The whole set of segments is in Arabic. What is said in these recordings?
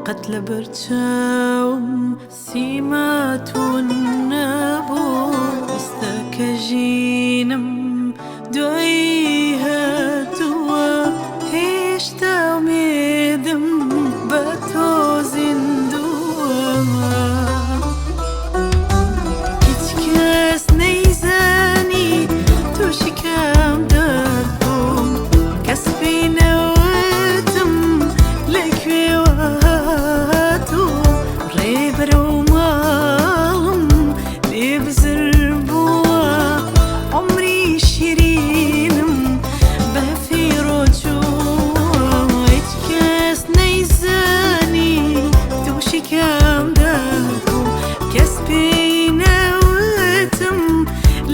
قتل برچاوم سیمات نەبوو ئێستاکەژینم دوایی هاتووە هێشتا ئومێدم بە تۆ زیندووە هیچ کەس نەیزانی تووشی کام دەربووم کەس پێی نەوتم لەکوێوە هاتووە ڕێبەرە و ماڵم لێ بزر بووە عومری شیرینم بە فیڕۆ چووە هیچ کەس نەیزانی تووشی کام دەربووم کەس پێی نەوتم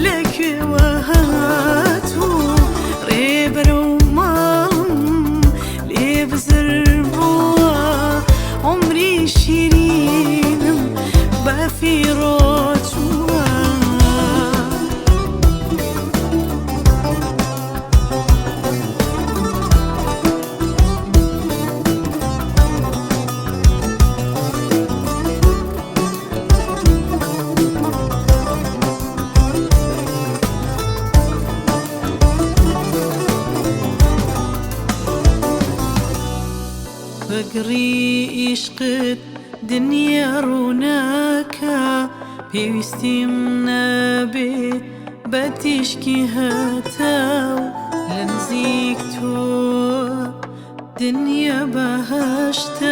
لەکوێوە هاتووە ڕێبەرە و ماڵم لێ بزر بووە عومری شیرینم بە فیڕۆ چووە بەگڕی عیشقت دنیا ڕووناکە پێویستیم نەبێ بە تیشکی هەتاو لە نزیک تۆ دنیا بەهەشتە